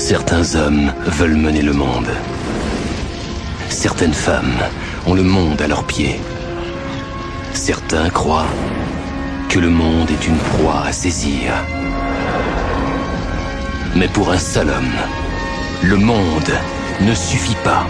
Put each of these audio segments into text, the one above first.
Certains hommes veulent mener le monde. Certaines femmes ont le monde à leurs pieds. Certains croient que le monde est une proie à saisir. Mais pour un seul homme, le monde ne suffit pas.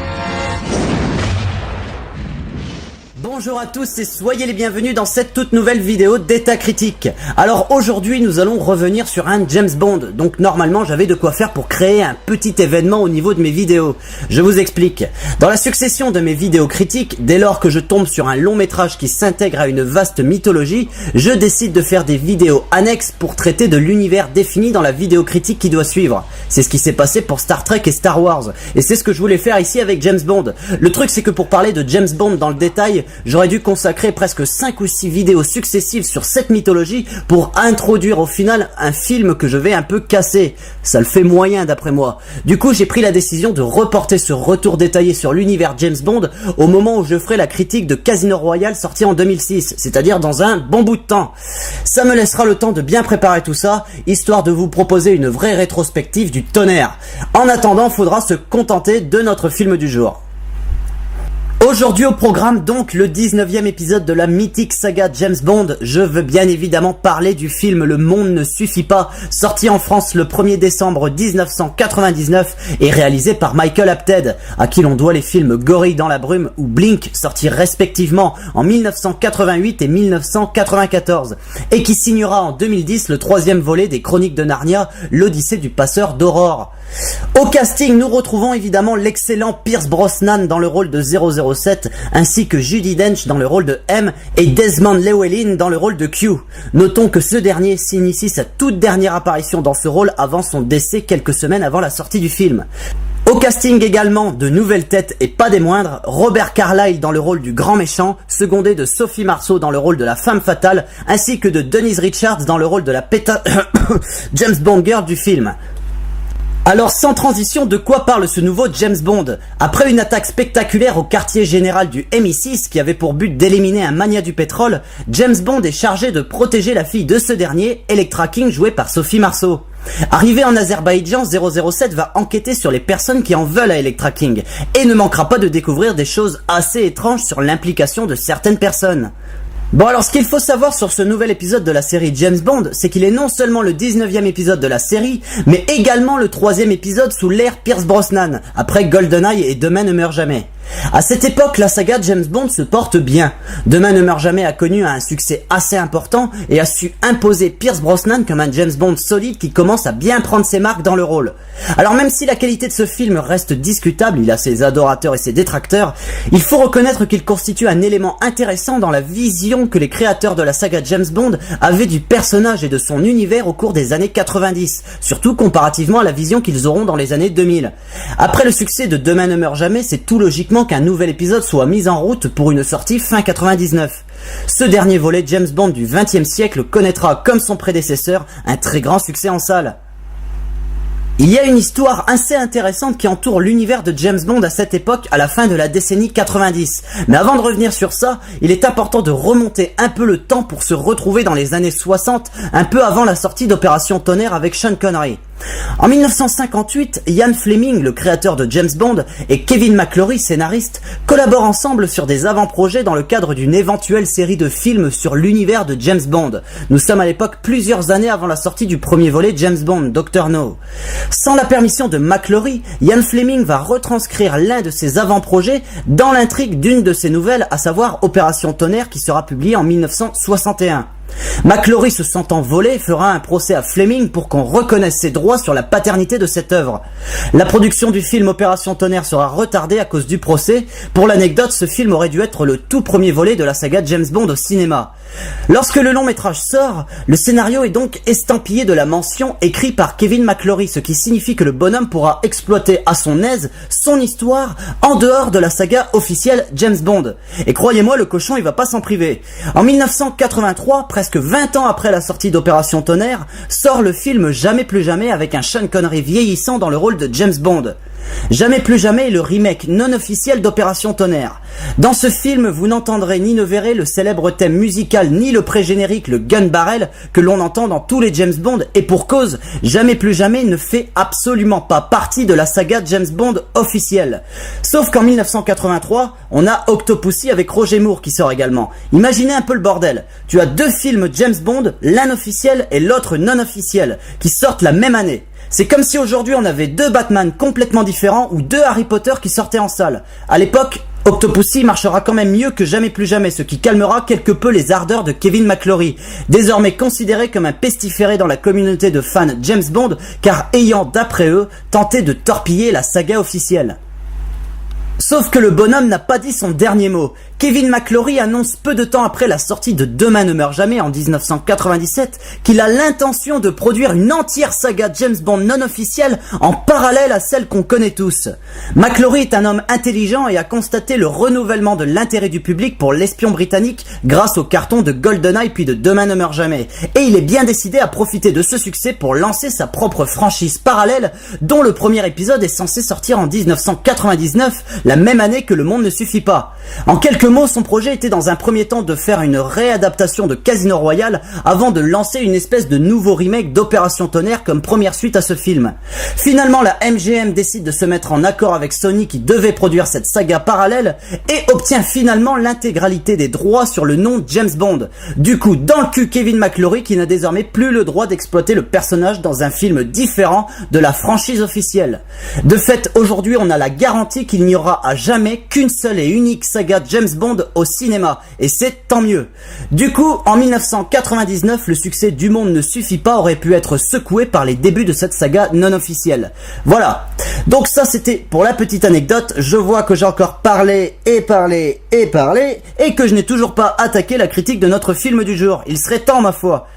Bonjour à tous et soyez les bienvenus dans cette toute nouvelle vidéo d'État Critique. Alors aujourd'hui nous allons revenir sur un James Bond, donc normalement j'avais de quoi faire pour créer un petit événement au niveau de mes vidéos. Je vous explique. Dans la succession de mes vidéos critiques, dès lors que je tombe sur un long métrage qui s'intègre à une vaste mythologie, je décide de faire des vidéos annexes pour traiter de l'univers défini dans la vidéo critique qui doit suivre. C'est ce qui s'est passé pour Star Trek et Star Wars, et c'est ce que je voulais faire ici avec James Bond. Le truc c'est que pour parler de James Bond dans le détail, j'aurais dû consacrer presque 5 ou 6 vidéos successives sur cette mythologie pour introduire au final un film que je vais un peu casser. Ça le fait moyen d'après moi. Du coup j'ai pris la décision de reporter ce retour détaillé sur l'univers James Bond au moment où je ferai la critique de Casino Royale sorti en 2006, c'est-à-dire dans un bon bout de temps. Ça me laissera le temps de bien préparer tout ça, histoire de vous proposer une vraie rétrospective du tonnerre. En attendant, faudra se contenter de notre film du jour. Aujourd'hui au programme donc le 19e épisode de la mythique saga James Bond. Je veux bien évidemment parler du film Le Monde ne suffit pas, sorti en France le 1er décembre 1999 et réalisé par Michael Apted, à qui l'on doit les films Gorille dans la brume ou Blink, sortis respectivement en 1988 et 1994, et qui signera en 2010 le 3e volet des Chroniques de Narnia, l'Odyssée du passeur d'Aurore. Au casting, nous retrouvons évidemment l'excellent Pierce Brosnan dans le rôle de 007, ainsi que Judi Dench dans le rôle de M et Desmond Llewellyn dans le rôle de Q. Notons que ce dernier s'initie sa toute dernière apparition dans ce rôle avant son décès quelques semaines avant la sortie du film. Au casting également, de nouvelles têtes et pas des moindres, Robert Carlyle dans le rôle du grand méchant, secondé de Sophie Marceau dans le rôle de la femme fatale, ainsi que de Denise Richards dans le rôle de la James Bond girl du film. Alors sans transition, de quoi parle ce nouveau James Bond? Après une attaque spectaculaire au quartier général du MI6 qui avait pour but d'éliminer un mania du pétrole, James Bond est chargé de protéger la fille de ce dernier, Elektra King, jouée par Sophie Marceau. Arrivé en Azerbaïdjan, 007 va enquêter sur les personnes qui en veulent à Elektra King et ne manquera pas de découvrir des choses assez étranges sur l'implication de certaines personnes. Bon alors ce qu'il faut savoir sur ce nouvel épisode de la série James Bond, c'est qu'il est non seulement le 19e épisode de la série, mais également le 3e épisode sous l'ère Pierce Brosnan, après GoldenEye et Demain ne meurt jamais. À cette époque, la saga James Bond se porte bien. Demain ne meurt jamais a connu un succès assez important et a su imposer Pierce Brosnan comme un James Bond solide qui commence à bien prendre ses marques dans le rôle. Alors même si la qualité de ce film reste discutable, il a ses adorateurs et ses détracteurs, il faut reconnaître qu'il constitue un élément intéressant dans la vision que les créateurs de la saga James Bond avaient du personnage et de son univers au cours des années 90, surtout comparativement à la vision qu'ils auront dans les années 2000. Après le succès de Demain ne meurt jamais, c'est tout logiquement qu'un nouvel épisode soit mis en route pour une sortie fin 99. Ce dernier volet James Bond du XXe siècle connaîtra, comme son prédécesseur, un très grand succès en salle. Il y a une histoire assez intéressante qui entoure l'univers de James Bond à cette époque, à la fin de la décennie 90. Mais avant de revenir sur ça, il est important de remonter un peu le temps pour se retrouver dans les années 60, un peu avant la sortie d'Opération Tonnerre avec Sean Connery. En 1958, Ian Fleming, le créateur de James Bond, et Kevin McClory, scénariste, collaborent ensemble sur des avant-projets dans le cadre d'une éventuelle série de films sur l'univers de James Bond. Nous sommes à l'époque plusieurs années avant la sortie du premier volet James Bond, Dr. No. Sans la permission de McClory, Ian Fleming va retranscrire l'un de ses avant-projets dans l'intrigue d'une de ses nouvelles, à savoir Opération Tonnerre, qui sera publiée en 1961. McClory, se sentant volé, fera un procès à Fleming pour qu'on reconnaisse ses droits sur la paternité de cette œuvre. La production du film Opération Tonnerre sera retardée à cause du procès. Pour l'anecdote, ce film aurait dû être le tout premier volet de la saga James Bond au cinéma. Lorsque le long métrage sort, le scénario est donc estampillé de la mention écrit par Kevin McClory, ce qui signifie que le bonhomme pourra exploiter à son aise son histoire en dehors de la saga officielle James Bond. Et croyez-moi, le cochon il va pas s'en priver. En 1983, presque 20 ans après la sortie d'Opération Tonnerre, sort le film Jamais plus jamais avec un Sean Connery vieillissant dans le rôle de James Bond. Jamais plus jamais est le remake non officiel d'Opération Tonnerre. Dans ce film, vous n'entendrez ni ne verrez le célèbre thème musical ni le pré-générique, le Gun Barrel, que l'on entend dans tous les James Bond, et pour cause, Jamais plus jamais ne fait absolument pas partie de la saga James Bond officielle. Sauf qu'en 1983, on a Octopussy avec Roger Moore qui sort également. Imaginez un peu le bordel. Tu as deux films James Bond, l'un officiel et l'autre non officiel, qui sortent la même année. C'est comme si aujourd'hui on avait deux Batman complètement différents ou deux Harry Potter qui sortaient en salle. À l'époque, Octopussy marchera quand même mieux que Jamais plus jamais, ce qui calmera quelque peu les ardeurs de Kevin McClory, désormais considéré comme un pestiféré dans la communauté de fans James Bond, car ayant, d'après eux, tenté de torpiller la saga officielle. Sauf que le bonhomme n'a pas dit son dernier mot. Kevin McClory annonce peu de temps après la sortie de Demain ne meurt jamais en 1997 qu'il a l'intention de produire une entière saga James Bond non officielle en parallèle à celle qu'on connaît tous. McClory est un homme intelligent et a constaté le renouvellement de l'intérêt du public pour l'espion britannique grâce au carton de GoldenEye puis de Demain ne meurt jamais. Et il est bien décidé à profiter de ce succès pour lancer sa propre franchise parallèle dont le premier épisode est censé sortir en 1999, la même année que Le Monde ne suffit pas. En quelques mots, son projet était dans un premier temps de faire une réadaptation de Casino Royale avant de lancer une espèce de nouveau remake d'Opération Tonnerre comme première suite à ce film. Finalement, la MGM décide de se mettre en accord avec Sony qui devait produire cette saga parallèle et obtient finalement l'intégralité des droits sur le nom James Bond. Du coup, dans le cul Kevin McClory qui n'a désormais plus le droit d'exploiter le personnage dans un film différent de la franchise officielle. De fait, aujourd'hui, on a la garantie qu'il n'y aura à jamais qu'une seule et unique saga James Bond au cinéma, et c'est tant mieux. Du coup, en 1999, le succès du Monde ne suffit pas aurait pu être secoué par les débuts de cette saga non officielle. Voilà. Donc ça c'était pour la petite anecdote. Je vois que j'ai encore parlé et que je n'ai toujours pas attaqué la critique de notre film du jour. Il serait temps, ma foi.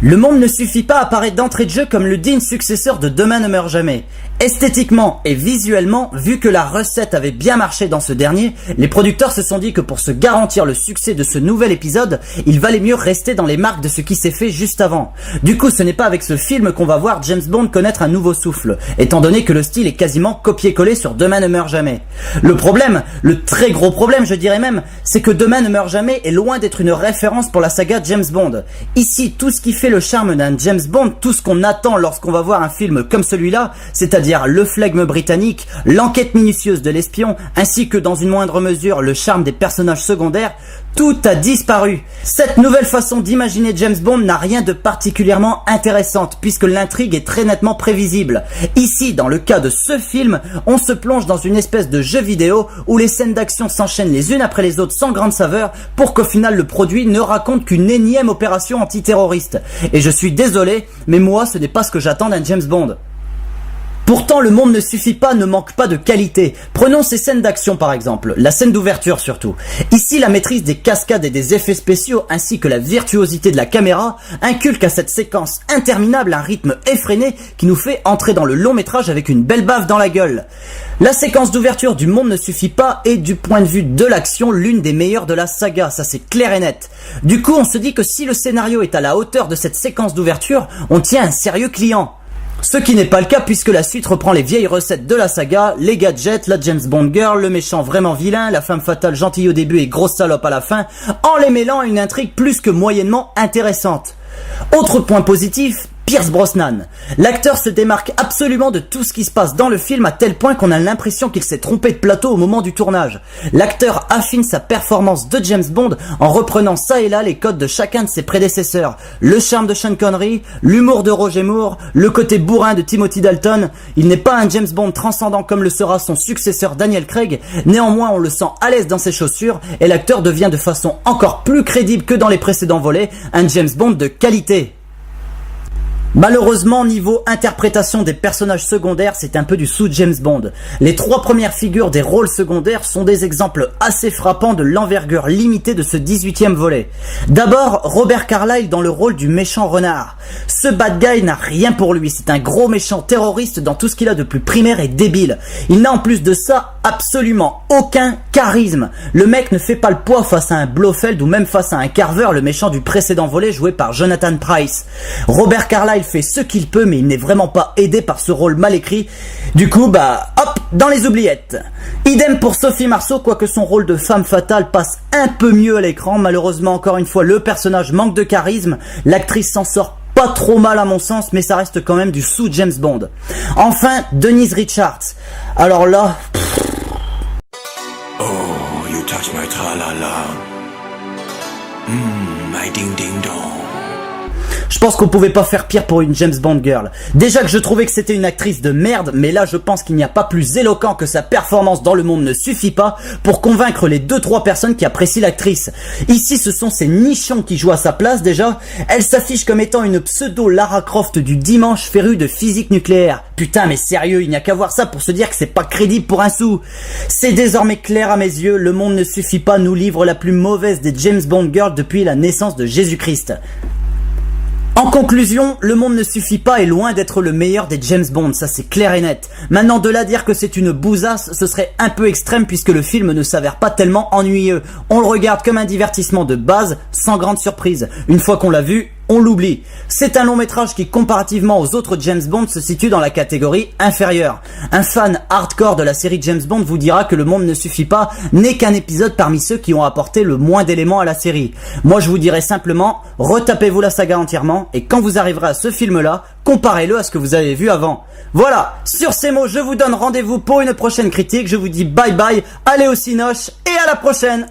Le Monde ne suffit pas apparaît d'entrée de jeu comme le digne successeur de Demain ne meurt jamais. Esthétiquement et visuellement, vu que la recette avait bien marché dans ce dernier, les producteurs se sont dit que pour se garantir le succès de ce nouvel épisode, il valait mieux rester dans les marques de ce qui s'est fait juste avant. Du coup, ce n'est pas avec ce film qu'on va voir James Bond connaître un nouveau souffle, étant donné que le style est quasiment copié-collé sur Demain ne meurt jamais. Le problème, le très gros problème je dirais même, c'est que Demain ne meurt jamais est loin d'être une référence pour la saga James Bond. Ici, tout ce qui fait le charme d'un James Bond, tout ce qu'on attend lorsqu'on va voir un film comme celui-là, c'est-à-dire le flegme britannique, l'enquête minutieuse de l'espion, ainsi que dans une moindre mesure le charme des personnages secondaires, tout a disparu. Cette nouvelle façon d'imaginer James Bond n'a rien de particulièrement intéressante, puisque l'intrigue est très nettement prévisible. Ici, dans le cas de ce film, on se plonge dans une espèce de jeu vidéo où les scènes d'action s'enchaînent les unes après les autres sans grande saveur, pour qu'au final le produit ne raconte qu'une énième opération antiterroriste. Et je suis désolé, mais moi ce n'est pas ce que j'attends d'un James Bond. Pourtant, Le Monde ne suffit pas, ne manque pas de qualité. Prenons ces scènes d'action par exemple, la scène d'ouverture surtout. Ici, la maîtrise des cascades et des effets spéciaux ainsi que la virtuosité de la caméra inculquent à cette séquence interminable un rythme effréné qui nous fait entrer dans le long métrage avec une belle baffe dans la gueule. La séquence d'ouverture du Monde ne suffit pas est du point de vue de l'action l'une des meilleures de la saga, ça c'est clair et net. Du coup, on se dit que si le scénario est à la hauteur de cette séquence d'ouverture, on tient un sérieux client. Ce qui n'est pas le cas puisque la suite reprend les vieilles recettes de la saga, les gadgets, la James Bond girl, le méchant vraiment vilain, la femme fatale gentille au début et grosse salope à la fin, en les mêlant à une intrigue plus que moyennement intéressante. Autre point positif, Pierce Brosnan. L'acteur se démarque absolument de tout ce qui se passe dans le film à tel point qu'on a l'impression qu'il s'est trompé de plateau au moment du tournage. L'acteur affine sa performance de James Bond en reprenant ça et là les codes de chacun de ses prédécesseurs. Le charme de Sean Connery, l'humour de Roger Moore, le côté bourrin de Timothy Dalton. Il n'est pas un James Bond transcendant comme le sera son successeur Daniel Craig, néanmoins on le sent à l'aise dans ses chaussures et l'acteur devient de façon encore plus crédible que dans les précédents volets un James Bond de qualité. Malheureusement, niveau interprétation des personnages secondaires, c'est un peu du sous-James Bond. Les trois premières figures des rôles secondaires sont des exemples assez frappants de l'envergure limitée de ce 18e volet. D'abord, Robert Carlyle dans le rôle du méchant renard. Ce bad guy n'a rien pour lui, c'est un gros méchant terroriste dans tout ce qu'il a de plus primaire et débile. Il n'a en plus de ça absolument aucun charisme. Le mec ne fait pas le poids face à un Blofeld ou même face à un Carver, le méchant du précédent volet joué par Jonathan Pryce. Robert Carlyle il fait ce qu'il peut, mais il n'est vraiment pas aidé par ce rôle mal écrit. Du coup, hop, dans les oubliettes. Idem pour Sophie Marceau, quoique son rôle de femme fatale passe un peu mieux à l'écran. Malheureusement, encore une fois, le personnage manque de charisme. L'actrice s'en sort pas trop mal à mon sens, mais ça reste quand même du sous-James Bond. Enfin, Denise Richards. Alors là... Oh, you touch my tra-la-la. My ding-ding-dong. Je pense qu'on pouvait pas faire pire pour une James Bond girl. Déjà que je trouvais que c'était une actrice de merde, mais là je pense qu'il n'y a pas plus éloquent que sa performance dans Le Monde ne suffit pas pour convaincre les 2-3 personnes qui apprécient l'actrice. Ici ce sont ces nichons qui jouent à sa place déjà. Elle s'affiche comme étant une pseudo Lara Croft du dimanche férue de physique nucléaire. Putain mais sérieux, il n'y a qu'à voir ça pour se dire que c'est pas crédible pour un sou. C'est désormais clair à mes yeux, Le Monde ne suffit pas nous livre la plus mauvaise des James Bond girls depuis la naissance de Jésus-Christ. En conclusion, Le Monde ne suffit pas est loin d'être le meilleur des James Bond, ça c'est clair et net. Maintenant de là à dire que c'est une bousasse, ce serait un peu extrême puisque le film ne s'avère pas tellement ennuyeux. On le regarde comme un divertissement de base, sans grande surprise. Une fois qu'on l'a vu, on l'oublie. C'est un long métrage qui, comparativement aux autres James Bond, se situe dans la catégorie inférieure. Un fan hardcore de la série James Bond vous dira que Le Monde ne suffit pas n'est qu'un épisode parmi ceux qui ont apporté le moins d'éléments à la série. Moi je vous dirais simplement, retapez-vous la saga entièrement et quand vous arriverez à ce film-là, comparez-le à ce que vous avez vu avant. Voilà, sur ces mots, je vous donne rendez-vous pour une prochaine critique. Je vous dis bye bye, allez au cinoche et à la prochaine.